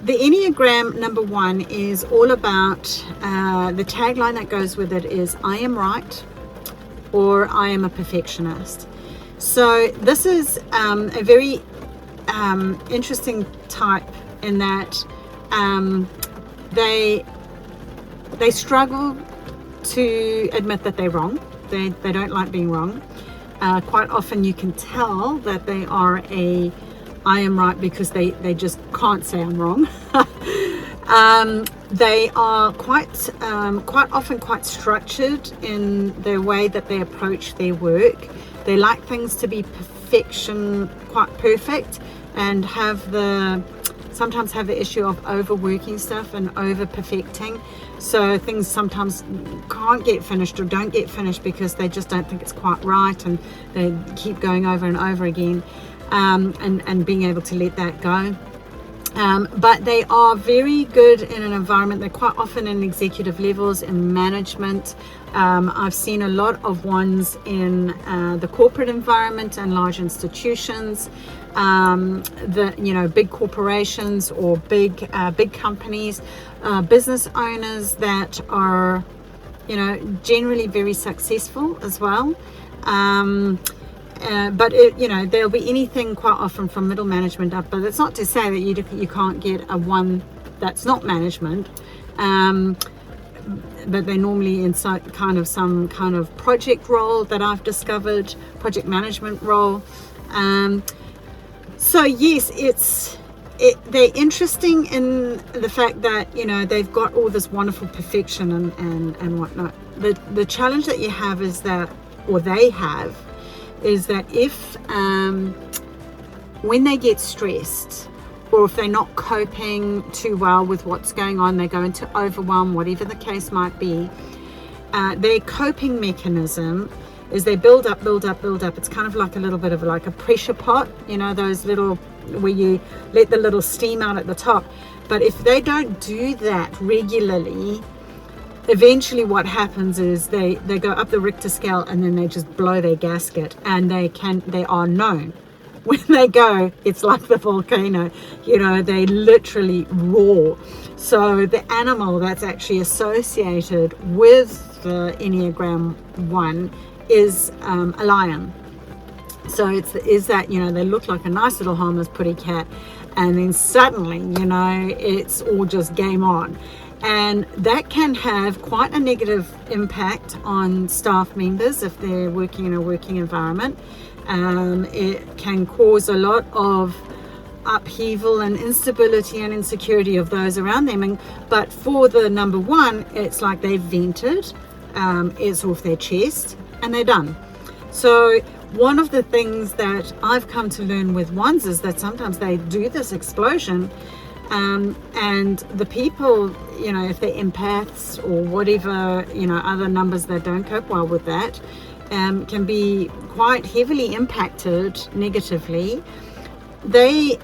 the Enneagram number 1 is all about, the tagline that goes with it is, I am right, or I am a perfectionist. So this is a very interesting type in that they struggle to admit that they're wrong. They don't like being wrong. Quite often you can tell that they are I am right because they just can't say I'm wrong. They are quite often quite structured in their way that they approach their work. They like things to be quite perfect, and sometimes have the issue of overworking stuff and over perfecting. So things sometimes can't get finished or don't get finished because they just don't think it's quite right, and they keep going over and over again, and being able to let that go. But they are very good in an environment. They're quite often in executive levels, in management. I've seen a lot of ones in the corporate environment and large institutions, big corporations or big companies, business owners that are, generally very successful as well. But there'll be anything quite often from middle management up, but it's not to say that you can't get a one that's not management, but they're normally in some kind of project role that I've discovered, project management role. So yes, they're interesting in the fact that they've got all this wonderful perfection and whatnot. The challenge that you have is that, or they have, is that if when they get stressed, or if they're not coping too well with what's going on, they go into overwhelm, whatever the case might be, their coping mechanism is they build up. It's kind of like a little bit of like a pressure pot, those little, where you let the little steam out at the top. But if they don't do that regularly, eventually what happens is they go up the Richter scale, and then they just blow their gasket, and they are known. When they go, it's like the volcano, they literally roar. So the animal that's actually associated with the Enneagram 1 is a lion. So is that they look like a nice little harmless pretty cat, and then suddenly it's all just game on. And that can have quite a negative impact on staff members if they're working in a working environment. It can cause a lot of upheaval and instability and insecurity of those around them. But for the number 1, it's like they've vented, it's off their chest, and they're done. So one of the things that I've come to learn with ones is that sometimes they do this explosion. And the people, if they're empaths or whatever, other numbers that don't cope well with that, can be quite heavily impacted negatively. They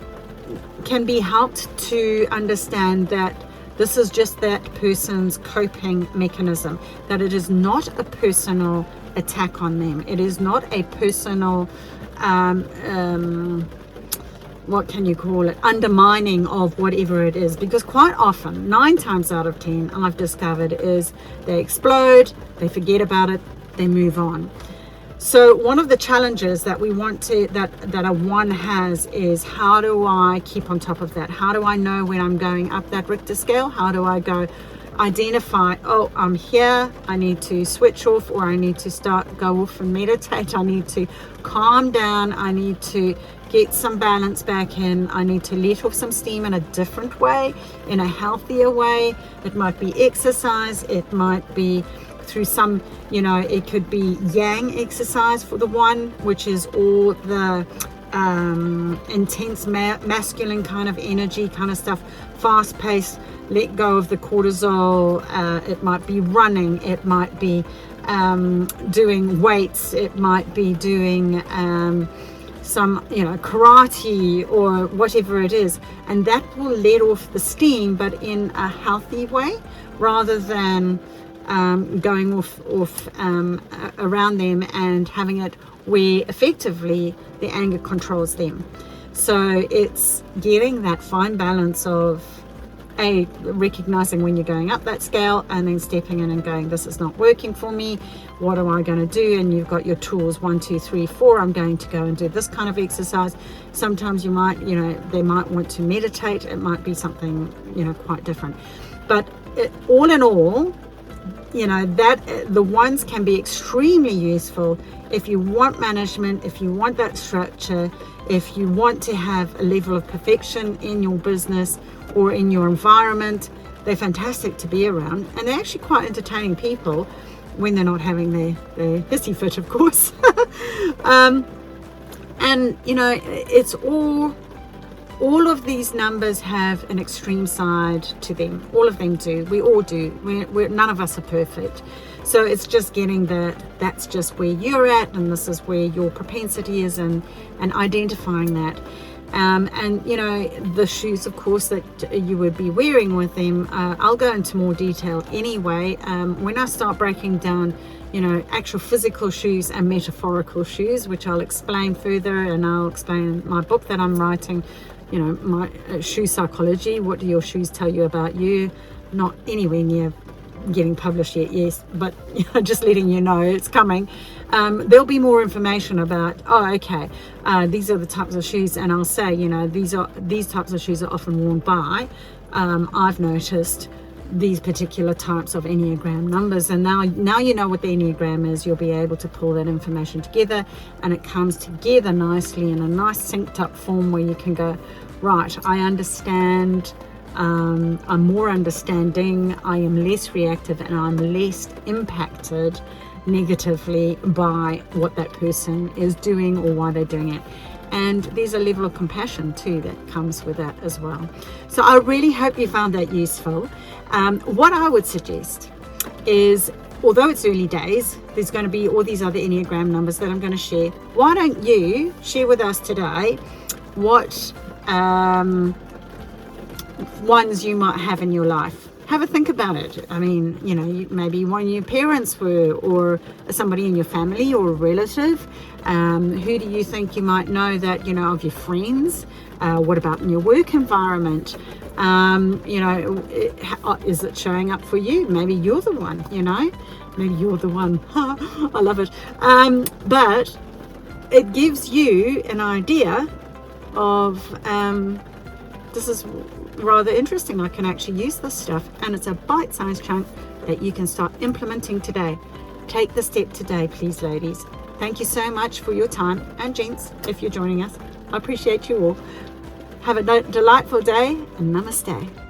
can be helped to understand that this is just that person's coping mechanism, that it is not a personal attack on them. It is not a personal what can you call it, undermining of whatever it is, because quite often, 9 times out of 10, I've discovered, is they explode, they forget about it, they move on. So one of the challenges that we want to, that a 1 has, is how do I keep on top of that? How do I know when I'm going up that Richter scale? How do I go identify, oh, I'm here, I need to switch off, or I need to go off and meditate, I need to calm down, I need to get some balance back in, I need to let off some steam in a different way, in a healthier way. It might be exercise, it might be through some, it could be yang exercise for the 1, which is all the intense masculine kind of energy kind of stuff, fast paced, let go of the cortisol. It might be running, it might be doing weights, it might be doing some karate or whatever it is, and that will let off the steam, but in a healthy way, rather than going off around them and having it where effectively the anger controls them. So it's getting that fine balance of recognizing when you're going up that scale, and then stepping in and going, this is not working for me, what am I going to do? And you've got your tools, 1, 2, 3, 4. I'm going to go and do this kind of exercise. Sometimes you might, they might want to meditate. It might be something, quite different. But all in all, that the ones can be extremely useful if you want management, if you want that structure, if you want to have a level of perfection in your business or in your environment. They're fantastic to be around, and they're actually quite entertaining people when they're not having their hissy fit, of course. And it's all of these numbers have an extreme side to them. All of them do. We all do. None of us are perfect. So it's just getting that's just where you're at, and this is where your propensity is, and identifying that. And the shoes, of course, that you would be wearing with them, I'll go into more detail anyway. When I start breaking down, actual physical shoes and metaphorical shoes, which I'll explain further, and I'll explain my book that I'm writing, my shoe psychology. What do your shoes tell you about you? Not anywhere near getting published yet, yes, but just letting you know it's coming. There'll be more information about, these are the types of shoes, and I'll say, these types of shoes are often worn by, I've noticed, these particular types of Enneagram numbers. And now you know what the Enneagram is. You'll be able to pull that information together, and it comes together nicely in a nice synced up form where you can go, right, I understand, I'm more understanding, I am less reactive, and I'm less impacted negatively by what that person is doing or why they're doing it. And there's a level of compassion too that comes with that as well. So I really hope you found that useful. What I would suggest is, although it's early days, there's going to be all these other Enneagram numbers that I'm going to share. Why don't you share with us today what ones you might have in your life? Have a think about it. I mean, maybe one of your parents were, or somebody in your family or a relative. Who do you think you might know that, of your friends? What about in your work environment? Is it showing up for you? Maybe you're the one, maybe you're the one. I love it. But it gives you an idea of, this is rather interesting. I can actually use this stuff, and it's a bite-sized chunk that you can start implementing today. Take the step today, please, ladies. Thank you so much for your time, and gents, if you're joining us. I appreciate you all. Have a delightful day, and namaste.